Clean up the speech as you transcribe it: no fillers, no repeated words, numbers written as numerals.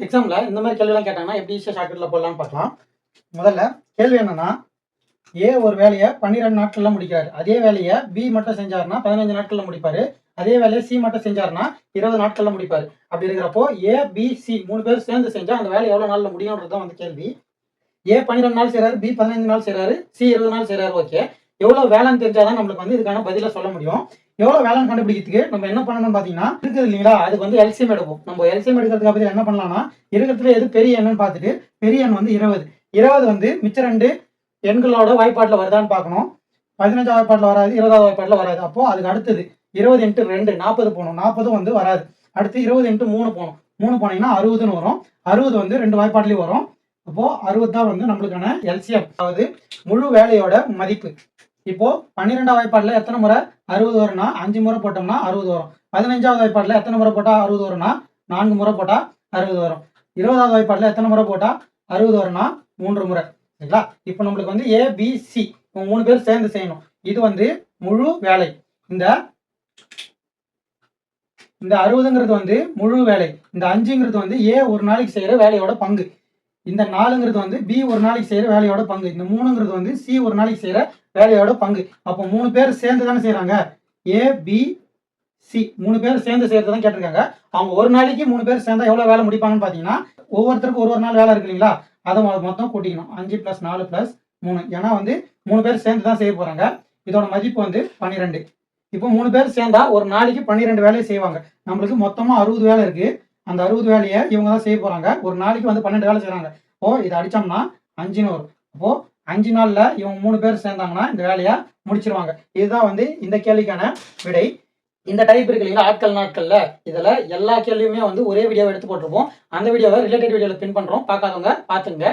எக்ஸாம்ல இந்த மாதிரி கேள்விலாம் கேட்டாங்கன்னா எப்படி ஈஸியாக ஷார்ட்கட்டில் போடலாம்னு பார்க்கலாம். முதல்ல கேள்வி என்னன்னா, ஏ ஒரு வேலையை 12 நாட்களில் முடிக்கிறாரு. அதே வேலையை பி மட்டும் செஞ்சாருன்னா 15 நாட்களில் முடிப்பாரு. அதே வேலையை சி மட்டும் செஞ்சாருன்னா 20 நாட்களில் முடிப்பாரு. அப்படி இருக்கிறப்போ ஏ பி சி 3 பேர் சேர்ந்து செஞ்சா அந்த வேலை எவ்வளோ நாளில் முடியும்ன்றது தான் வந்து கேள்வி. ஏ 12 நாள் செய்கிறாரு, பி 15 நாள் செய்கிறாரு, சி 20 நாள் செய்கிறாரு. ஓகே, எவ்வளோ வேலைன்னு தெரிஞ்சாதான் நம்மளுக்கு வந்து இதுக்கான பதிலை சொல்ல முடியும். எவ்வளோ வேலைன்னு கண்டுபிடிக்கிறதுக்கு நம்ம என்ன பண்ணணும்னு பார்த்தீங்கன்னா, இருக்குது இல்லைங்களா, அதுக்கு வந்து எல்சிஎம் எடுப்போம். நம்ம எல்சிஎம் எடுக்கிறதுக்கு பதில் என்ன பண்ணலாம்னா, இருக்கிறதுல எது பெரிய எண்ணுன்னு பார்த்துட்டு, பெரிய எண் வந்து 20. 20 வந்து மிச்ச 2 எண்களோட வாய்ப்பாட்டில் வருதான்னு பார்க்கணும். 15 வாய்ப்பாட்டில் வராது, 20 வாய்ப்பாட்டில் வராது. அப்போ அதுக்கு அடுத்தது 20 × 2 40 போகணும். 40 வந்து வராது. அடுத்து 20 × 3 போகணும். 3 போனீங்கன்னா 60ன்னு வரும். 60 வந்து 2 வாய்ப்பாட்லேயும் வரும். அப்போ 60 தான் வந்து நம்மளுக்கான எல்சிஎம், அதாவது முழு வேலையோட மதிப்பு. இப்போ 12ஆம் வாய்ப்பாட்டில் எத்தனை முறை 60 வரும்னா 5 முறை போட்டோம்னா 60 வரும். 15ஆவது வாய்ப்பாட்டில் எத்தனை முறை போட்டால் 60 வரும்னா 4 முறை போட்டால் 60 வரும். 20ஆவது வாய்ப்பாட்டில் எத்தனை முறை போட்டால் 60 வரும்னா 3 முறை. சரிங்களா? இப்போ நம்மளுக்கு வந்து ஏபிசி 3 பேர் சேர்ந்து செய்யணும். இது வந்து முழு வேலை. இந்த 60ங்கிறது வந்து முழு வேலை. இந்த 5ங்கிறது வந்து ஏ ஒரு நாளைக்கு செய்கிற வேலையோட பங்கு. இந்த 4ங்கிறது வந்து பி ஒரு நாளைக்கு செய்கிற வேலையோட பங்கு. இந்த 3ங்கிறது வந்து சி ஒரு நாளைக்கு செய்கிற வேலையோட பங்கு. அப்போ 3 பேர் சேர்ந்து தானே செய்கிறாங்க. ஏ பி சி 3 பேர் சேர்ந்து செய்கிறது தான் கேட்டிருக்காங்க. அவங்க ஒரு நாளைக்கு 3 பேர் சேர்ந்தா எவ்வளோ வேலை முடிப்பாங்கன்னு பார்த்தீங்கன்னா, ஒவ்வொருத்தருக்கும் ஒரு நாள் வேலை இருக்கு இல்லைங்களா, அதை மொத்தம் கூட்டிக்கணும். 5 + 4 + 3. ஏன்னா வந்து 3 பேர் சேர்ந்து தான் செய்ய போகிறாங்க. இதோட மதிப்பு வந்து 12. இப்போ 3 பேர் சேர்ந்தா ஒரு நாளைக்கு 12 வேலையை செய்வாங்க. நம்மளுக்கு மொத்தமாக 60 வேலை இருக்குது. அந்த 60 வேலையை இவங்க தான் செய்ய போகிறாங்க. ஒரு நாளைக்கு வந்து 12 வேலை செய்கிறாங்க. அப்போது இதை அடித்தோம்னா 5ன்னு வரும். அப்போது 5 நாளில் இவங்க 3 பேர் சேர்ந்தாங்கன்னா இந்த வேலையை முடிச்சிருவாங்க. இதுதான் வந்து இந்த கேள்விக்கான விடை. இந்த டைப் இருக்கு இல்லைங்களா, ஆட்கள் நாட்களில், இதில் எல்லா கேள்வியுமே வந்து ஒரே வீடியோவை எடுத்து போட்டிருப்போம். அந்த வீடியோவை ரிலேட்டட் வீடியோவில் பின் பண்ணுறோம். பார்க்காதவங்க பார்த்துங்க.